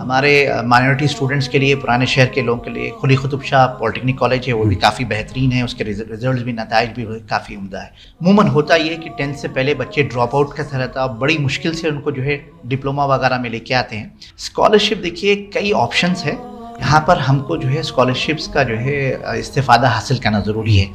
हमारे minority students के लिए, पुराने शहर के लोगों के लिए कुली कुतुब शाह पॉलिटेक्निक कॉलेज है, वो भी काफ़ी बेहतरीन है। उसके रिजल्ट भी, नताइज भी काफ़ी उम्दा है। अमूमन होता ये है कि 10th से पहले बच्चे ड्रॉप आउट का तरह था, बड़ी मुश्किल से उनको जो है डिप्लोमा वगैरह में लेके आते हैं। स्कॉलरशिप देखिए कई ऑप्शंस है, यहाँ पर हमको जो है स्कॉलरशिप्स का जो है इस्तेफ़ादा हासिल करना ज़रूरी है।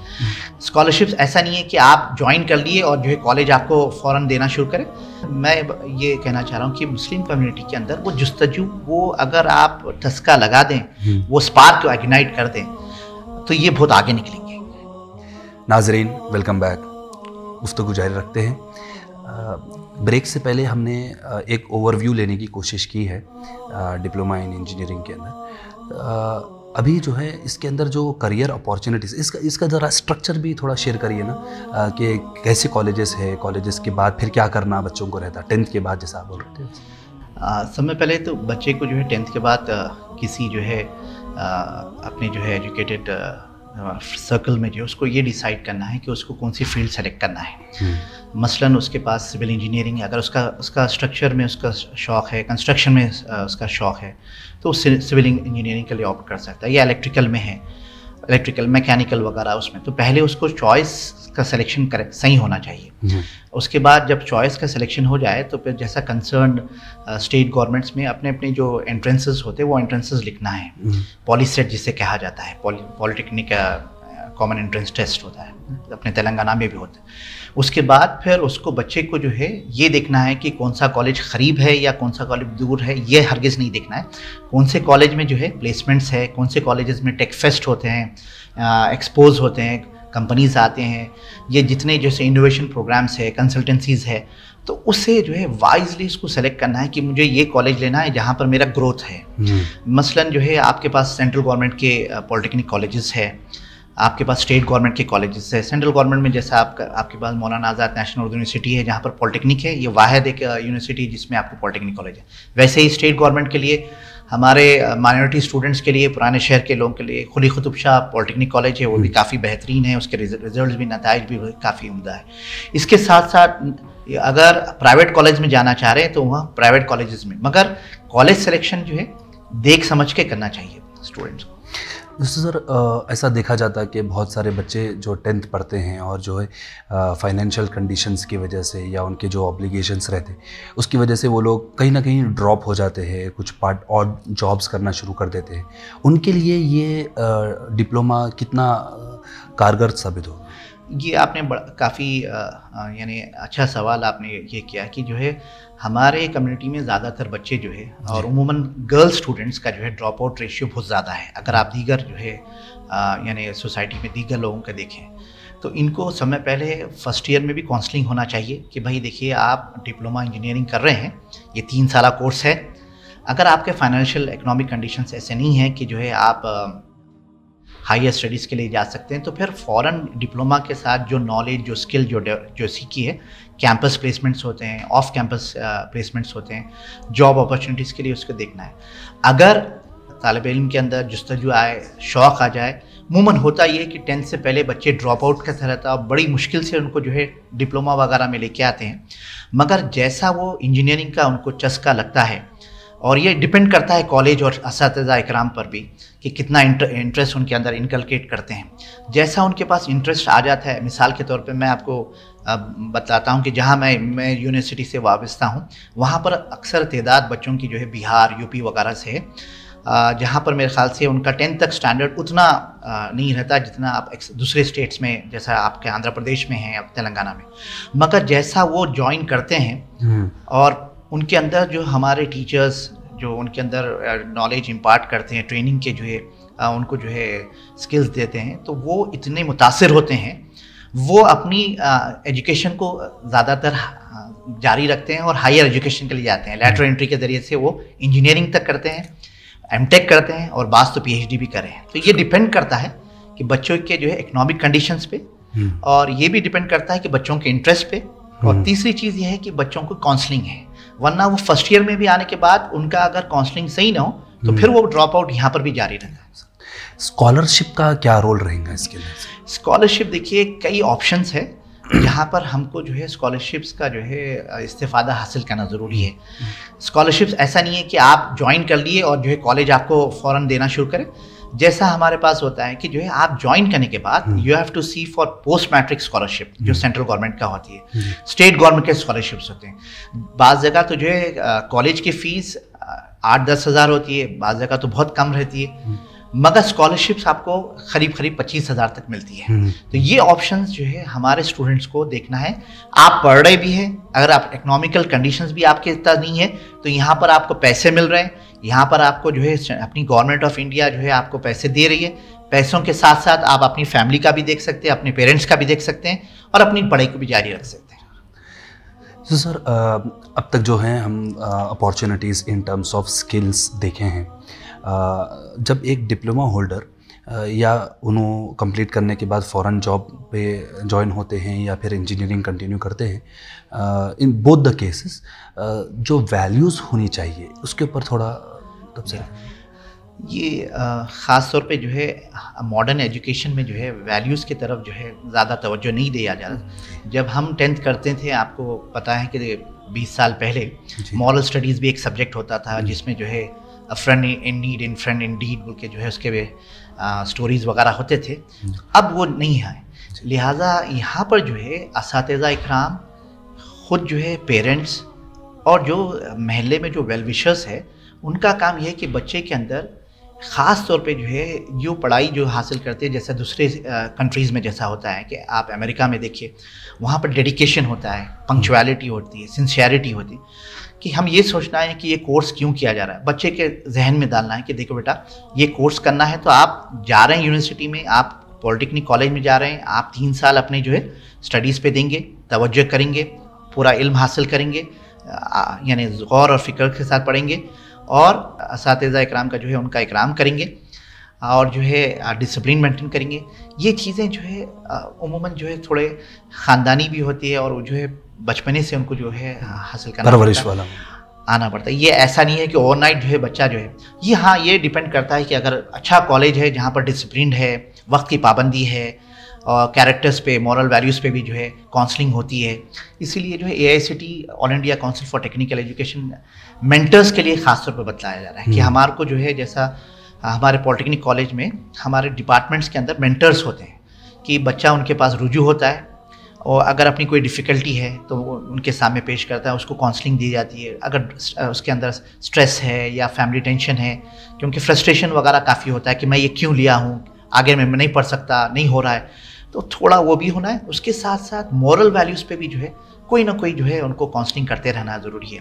स्कॉलरशिप्स ऐसा नहीं है कि आप ज्वाइन कर लिए और जो है कॉलेज आपको फ़ौरन देना शुरू करे। मैं ये कहना चाह रहा हूँ कि मुस्लिम कम्युनिटी के अंदर वो जुस्तजू, वो अगर आप ठसका लगा दें, वो स्पार्क को इग्नाइट कर दें, तो ये बहुत आगे निकलेंगे। नाज़रीन, वेलकम बैक। गुफ्तगू जारी रखते हैं। ब्रेक से पहले हमने एक ओवरव्यू लेने की कोशिश की है डिप्लोमा इन इंजीनियरिंग के अंदर। अभी जो है इसके अंदर जो करियर अपॉर्चुनिटीज़, इसका ज़रा स्ट्रक्चर भी थोड़ा शेयर करिए ना, कि कैसे कॉलेजेस है, कॉलेजेस के बाद फिर क्या करना बच्चों को रहता है 10th के बाद, जैसा आप बोल रहे थे। समय पहले तो बच्चे को जो है 10th के बाद किसी जो है अपने जो है एजुकेटेड सर्कल में जो है उसको ये डिसाइड करना है कि उसको कौन सी फील्ड सेलेक्ट करना है। मसलन उसके पास सिविल इंजीनियरिंग है, अगर उसका स्ट्रक्चर में उसका शौक़ है, कंस्ट्रक्शन में उसका शौक़ है, तो वो सिविल इंजीनियरिंग के लिए ऑप्ट कर सकता है। या इलेक्ट्रिकल में है, इलेक्ट्रिकल मैकेनिकल वगैरह उसमें, तो पहले उसको चॉइस का सिलेक्शन करेक्ट सही होना चाहिए। उसके बाद जब चॉइस का सिलेक्शन हो जाए तो फिर जैसा कंसर्न स्टेट गवर्नमेंट्स में अपने अपने जो एंट्रेंसेस होते हैं वो एंट्रेंसेस लिखना है। पॉलीसेट जिसे कहा जाता है, पॉलिटेक्निक कॉमन एंट्रेंस टेस्ट होता है, अपने तेलंगाना में भी होता है। उसके बाद फिर उसको बच्चे को जो है ये देखना है कि कौन सा कॉलेज करीब है या कौन सा कॉलेज दूर है, ये हरगिज़ नहीं देखना है। कौन से कॉलेज में जो है प्लेसमेंट्स है, कौन से कॉलेजेस में टेक फेस्ट होते हैं, एक्सपोज होते हैं, कंपनीज आते हैं, ये जितने जैसे इनोवेशन प्रोग्राम्स है, कंसल्टेंसीज़ है, तो उससे जो है वाइजली इसको सेलेक्ट करना है कि मुझे ये कॉलेज लेना है जहाँ पर मेरा ग्रोथ है। मसलन जो है आपके पास सेंट्रल गवर्नमेंट के पॉलिटेक्निक कॉलेजेस है, आपके पास स्टेट गवर्नमेंट के कॉलेजेस है। सेंट्रल गवर्नमेंट में जैसा आपके पास मौलाना आज़ाद नेशनल उर्दू यूनिवर्सिटी है जहाँ पर पॉलिटेक्निक है, ये वाहिद एक यूनिवर्सिटी जिसमें आपको पॉलिटेक्निक कॉलेज है। वैसे ही स्टेट गवर्नमेंट के लिए, हमारे माइनॉरिटी स्टूडेंट्स के लिए, पुराने शहर के लोगों के लिए कुली कुतुब शाह पॉलिटेक्निक कॉलेज है, वो भी काफ़ी बेहतरीन है। उसके रिजल्ट भी, नताइज भी काफ़ी उम्दा है। इसके साथ साथ अगर प्राइवेट कॉलेज में जाना चाह रहे हैं तो वहाँ प्राइवेट कॉलेजेस में, मगर कॉलेज सिलेक्शन जो है देख समझ के करना चाहिए स्टूडेंट्स को। सर, ऐसा देखा जाता है कि बहुत सारे बच्चे जो 10th पढ़ते हैं और जो है फाइनेंशियल कंडीशंस की वजह से या उनके जो ऑब्लिगेशंस रहते हैं उसकी वजह से वो लोग कहीं ना कहीं ड्रॉप हो जाते हैं, कुछ पार्ट और जॉब्स करना शुरू कर देते हैं। उनके लिए ये डिप्लोमा कितना कारगर साबित हो? ये आपने काफ़ी यानी अच्छा सवाल आपने ये किया कि जो है हमारे कम्युनिटी में ज़्यादातर बच्चे जो है, और उमूमन गर्ल्स स्टूडेंट्स का जो है ड्रॉप आउट रेशियो बहुत ज़्यादा है। अगर आप दीगर जो है यानी सोसाइटी में दीगर लोगों का देखें तो इनको समय पहले फर्स्ट ईयर में भी काउंसलिंग होना चाहिए कि भाई देखिए आप डिप्लोमा इंजीनियरिंग कर रहे हैं, ये 3 साल कोर्स है। अगर आपके फाइनेंशियल इकोनॉमिक कंडीशंस ऐसे नहीं हैं कि जो है आप हायर स्टडीज़ के लिए जा सकते हैं, तो फिर फ़ौरन डिप्लोमा के साथ जो नॉलेज, जो स्किल जो सीखी है, कैंपस प्लेसमेंट्स होते हैं, ऑफ कैंपस प्लेसमेंट्स होते हैं, जॉब अपॉर्चुनिटीज़ के लिए उसको देखना है। अगर तालिब इल्म के अंदर जुस्तजू आए, शौक़ आ जाए, अमूमन होता ये है कि 10th से पहले बच्चे ड्रॉप आउट का तरह था, बड़ी मुश्किल से उनको जो है डिप्लोमा वगैरह में लेके आते हैं। मगर जैसा वो इंजीनियरिंग का उनको चस्का लगता है, और ये डिपेंड करता है कॉलेज और असातिज़ा इकराम पर भी कि कितना इंटरेस्ट उनके अंदर इनकलकेट करते हैं। जैसा उनके पास इंटरेस्ट आ जाता है, मिसाल के तौर पे मैं आपको बताता हूँ कि जहाँ मैं यूनिवर्सिटी से वाबस्ता हूँ, वहाँ पर अक्सर तादाद बच्चों की जो है बिहार, यूपी वगैरह से है, जहाँ पर मेरे ख्याल से उनका 10th तक स्टैंडर्ड उतना नहीं रहता जितना आप दूसरे स्टेट्स में, जैसा आपके आंध्र प्रदेश में है या तेलंगाना में। मगर जैसा वो ज्वाइन करते हैं और उनके अंदर जो हमारे टीचर्स जो उनके अंदर नॉलेज इम्पार्ट करते हैं, ट्रेनिंग के जो है उनको जो है स्किल्स देते हैं, तो वो इतने मुतासिर होते हैं, वो अपनी एजुकेशन को ज़्यादातर जारी रखते हैं और हायर एजुकेशन के लिए जाते हैं। लैटरल एंट्री के ज़रिए से वो इंजीनियरिंग तक करते हैं, एमटेक करते हैं और बास तो पीएचडी भी करें। तो ये डिपेंड करता है कि बच्चों के जो है इकोनॉमिक कंडीशंस पे, और ये भी डिपेंड करता है कि बच्चों के इंटरेस्ट पे, और तीसरी चीज़ ये है कि बच्चों को काउंसलिंग है। वरना वो फर्स्ट ईयर में भी आने के बाद उनका अगर काउंसलिंग सही ना हो तो फिर वो ड्रॉप आउट यहाँ पर भी जारी रहता है। स्कॉलरशिप का क्या रोल रहेगा इसके लिए? स्कॉलरशिप देखिए कई ऑप्शंस है, जहाँ पर हमको जो है स्कॉलरशिप्स का जो है इस्तेफ़ादा हासिल करना ज़रूरी है। स्कॉलरशिप्स ऐसा नहीं है कि आप ज्वाइन कर लिए और जो है कॉलेज आपको फ़ौरन देना शुरू करे। जैसा हमारे पास होता है कि जो है आप ज्वाइन करने के बाद you have to see for post matric scholarship, जो सेंट्रल गवर्नमेंट का होती है, स्टेट गवर्नमेंट के स्कॉलरशिप्स होते हैं। बाज़ जगह तो जो है कॉलेज की फ़ीस 8-10 हज़ार होती है, बाज़ जगह तो बहुत कम रहती है, मगर स्कॉलरशिप्स आपको करीब 25 हज़ार तक मिलती है। तो ये ऑप्शंस जो है हमारे स्टूडेंट्स को देखना है। आप पढ़ रहे भी हैं, अगर आप इकोनॉमिकल कंडीशंस भी आपके इतना नहीं है तो यहाँ पर आपको पैसे मिल रहे हैं, यहाँ पर आपको जो है अपनी गवर्नमेंट ऑफ इंडिया जो है आपको पैसे दे रही है। पैसों के साथ साथ आप अपनी फैमिली का भी देख सकते हैं, अपने पेरेंट्स का भी देख सकते हैं और अपनी पढ़ाई को भी जारी रख सकते हैं। तो सर अब तक जो है हम opportunities in terms of skills देखे हैं। जब एक डिप्लोमा होल्डर या उन्होंने कंप्लीट करने के बाद फ़ौरन जॉब पे ज्वाइन होते हैं या फिर इंजीनियरिंग कंटिन्यू करते हैं, इन बोथ द केसेस जो वैल्यूज़ होनी चाहिए उसके ऊपर थोड़ा तब से ये ख़ास तौर पे जो है मॉडर्न एजुकेशन में जो है वैल्यूज़ की तरफ जो है ज़्यादा तवज्जो नहीं दिया जा रहा। जब हम 10th करते थे, आपको पता है कि 20 साल पहले मॉरल स्टडीज़ भी एक सब्जेक्ट होता था जिसमें जो है friend in need in friend in deed बोल के जो है उसके वे स्टोरीज़ वगैरह होते थे। अब वो नहीं है, लिहाजा यहाँ पर जो है असातिज़ा इकराम ख़ुद जो है पेरेंट्स और जो महल्ले में जो वेल विशर्स है उनका काम यह है कि बच्चे के अंदर ख़ास तौर पे जो है जो पढ़ाई जो हासिल करते हैं, जैसे दूसरे कंट्रीज़ में जैसा होता है कि आप अमेरिका में देखिए, वहाँ पर डेडिकेशन होता है, पंक्चुअलिटी होती है, सिंसियरिटी होती है, कि हम ये सोचना है कि ये कोर्स क्यों किया जा रहा है। बच्चे के जहन में डालना है कि देखो बेटा, ये कोर्स करना है तो आप जा रहे हैं यूनिवर्सिटी में, आप पॉलिटेक्निक कॉलेज में जा रहे हैं, आप 3 साल अपने जो है स्टडीज़ पे देंगे, तवज्जो करेंगे, पूरा इल्म हासिल करेंगे, यानी गौर और फ़िक्र के साथ पढ़ेंगे और असातिज़ा इकराम का जो है उनका इकराम करेंगे और जो है डिसिप्लिन मेंटेन करेंगे। ये चीज़ें जो है उमूमन जो है थोड़े ख़ानदानी भी होती है और वो जो है बचपने से उनको जो है हासिल करना परवरिश वाला आना पड़ता है। ये ऐसा नहीं है कि ओवरनाइट जो है बच्चा जो है ये, हाँ, ये डिपेंड करता है कि अगर अच्छा कॉलेज है जहाँ पर डिसिप्लिन है, वक्त की पाबंदी है और कैरेक्टर्स पे, मॉरल वैल्यूज़ पे भी जो है काउंसलिंग होती है। इसीलिए जो है AICTE all India council for technical education mentors के लिए ख़ास तौर पर बताया जा रहा है कि हमारे को जो है, जैसा हमारे पॉलिटेक्निक कॉलेज में हमारे डिपार्टमेंट्स के अंदर मेंटर्स होते हैं कि बच्चा उनके पास रुजू होता है और अगर अपनी कोई डिफ़िकल्टी है तो वो उनके सामने पेश करता है, उसको काउंसलिंग दी जाती है। अगर उसके अंदर स्ट्रेस है या फैमिली टेंशन है, क्योंकि फ्रस्ट्रेशन वगैरह काफ़ी होता है कि मैं ये क्यों लिया हूँ, आगे मैं नहीं पढ़ सकता, नहीं हो रहा है, तो थोड़ा वो भी होना है। उसके साथ साथ मॉरल वैल्यूज़ पे भी जो है कोई ना कोई जो है उनको काउंसलिंग करते रहना ज़रूरी है।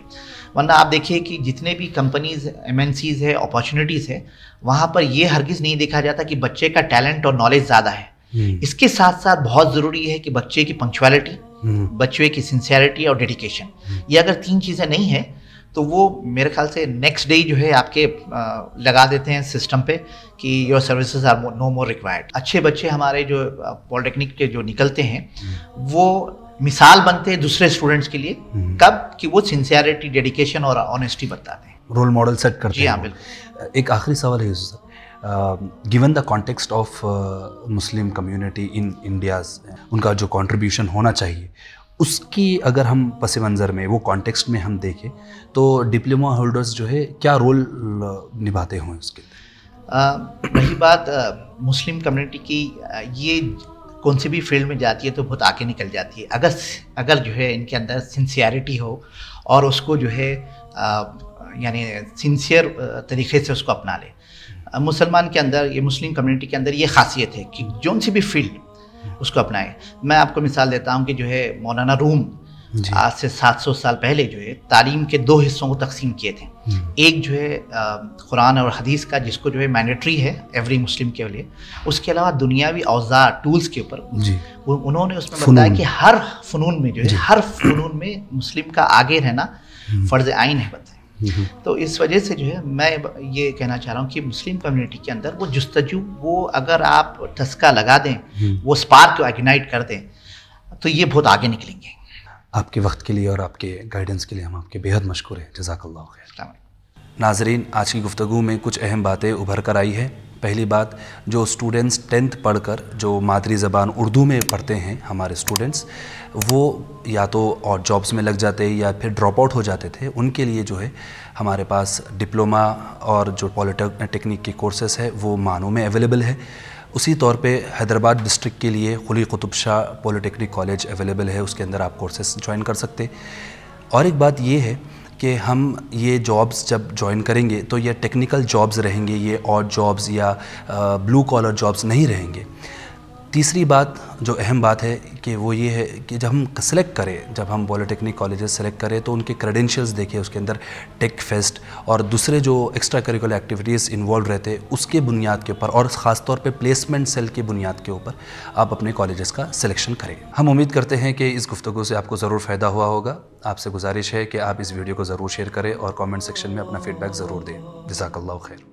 वरना आप देखिए कि जितने भी कंपनीज़, MNCs है, अपॉर्चुनिटीज़ है, वहाँ पर ये हरगिज़ नहीं देखा जाता कि बच्चे का टैलेंट और नॉलेज ज़्यादा है। इसके साथ साथ बहुत ज़रूरी है कि बच्चे की पंक्चुअलिटी, बच्चे की सिंसियरिटी और डेडिकेशन, ये अगर 3 चीज़ें नहीं है तो वो मेरे ख्याल से नेक्स्ट डे जो है आपके लगा देते हैं सिस्टम पे कि your services are no more required. अच्छे बच्चे हमारे जो पॉलिटेक्निक के जो निकलते हैं वो मिसाल बनते हैं दूसरे स्टूडेंट्स के लिए, कब कि वो सिंसियरिटी, डेडिकेशन और ऑनेस्टी बताते हैं, रोल मॉडल सेट करते हैं। जी हाँ, बिल्कुल। एक आखिरी सवाल है sir, given the context of Muslim community in India's, उनका जो कंट्रीब्यूशन होना चाहिए उसकी अगर हम पस मंज़र में, वो कॉन्टेक्स्ट में हम देखें तो डिप्लोमा होल्डर्स जो है क्या रोल निभाते हों उसके? वही बात मुस्लिम कम्युनिटी की, ये कौन सी भी फील्ड में जाती है तो बहुत आगे निकल जाती है अगर जो है इनके अंदर सिंसियरिटी हो और उसको जो है यानी सिंसियर तरीके से उसको अपना ले। मुसलमान के अंदर, ये मुस्लिम कम्युनिटी के अंदर ये खासियत है कि जौन सी भी फील्ड उसको अपनाए। मैं आपको मिसाल देता हूँ कि जो है मौलाना रूम आज से 700 साल पहले जो है तालीम के 2 हिस्सों को तकसीम किए थे। एक जो है कुरान और हदीस का, जिसको जो है मैंडेटरी है एवरी मुस्लिम के लिए, उसके अलावा दुनियावी औजार, टूल्स के ऊपर उन्होंने उसमें बताया कि हर फ़नून में जो है, हर फ़नून में मुस्लिम का आगे रहना फ़र्ज़ आइन है बताया। तो इस वजह से जो है मैं ये कहना चाह रहा हूँ कि मुस्लिम कम्युनिटी के अंदर वो जुस्तजू, वो अगर आप ठसका लगा दें, वो स्पार्क को इग्नाइट कर दें, तो ये बहुत आगे निकलेंगे। आपके वक्त के लिए और आपके गाइडेंस के लिए हम आपके बेहद मशकूर हैं। जज़ाकल्लाह खैर। नाज़रीन, आज की गुफ्तगू में कुछ अहम बातें उभर कर आई है। पहली बात, जो स्टूडेंट्स 10th पढ़कर जो मादरी ज़बान उर्दू में पढ़ते हैं हमारे स्टूडेंट्स, वो या तो और जॉब्स में लग जाते या फिर ड्रॉप आउट हो जाते थे, उनके लिए जो है हमारे पास डिप्लोमा और जो पॉलिटेक्निक के कोर्सेस है वो मानो में अवेलेबल है। उसी तौर पे हैदराबाद डिस्ट्रिक्ट के लिए Quli Qutub Shah polytechnic college available है, उसके अंदर आप कोर्सेस ज्वाइन कर सकते। और एक बात ये है कि हम ये जॉब्स जब ज्वाइन करेंगे तो ये टेक्निकल जॉब्स रहेंगे, ये ऑड जॉब्स या ब्लू कॉलर जॉब्स नहीं रहेंगे। तीसरी बात जो अहम बात है कि वो ये है कि जब हम सेलेक्ट करें, जब हम पॉलिटेक्निक कॉलेजेस सेलेक्ट करें तो उनके क्रेडेंशियल्स देखें, उसके अंदर टेक फेस्ट और दूसरे जो एक्स्ट्रा करिकुलर एक्टिविटीज़ इन्वॉल्व रहते हैं उसके बुनियाद के ऊपर और ख़ास तौर पे प्लेसमेंट सेल के बुनियाद के ऊपर आप अपने कॉलेजेस का सिलेक्शन करें। हम उम्मीद करते हैं कि इस गुफ्तगू से आपको ज़रूर फ़ायदा हुआ होगा। आपसे गुजारिश है कि आप इस वीडियो को ज़रूर शेयर करें और कॉमेंट सेक्शन में अपना फ़ीडबैक ज़रूर दें। जज़ाकल्लाहु खैर।